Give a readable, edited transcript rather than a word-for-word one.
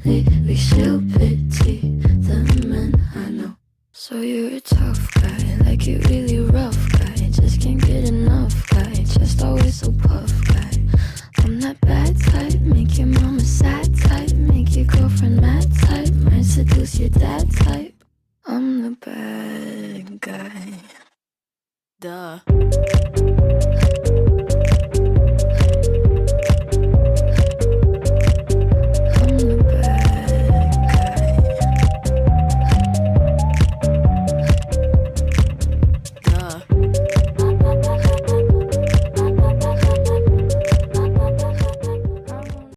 We still pity the men I know. So you're a tough guy, like you really rough guy. Just can't get enough guy, just always so puff guy. I'm that bad type, make your mama sad type, make your girlfriend mad type, might seduce your dad type. I'm the bad guy. Duh.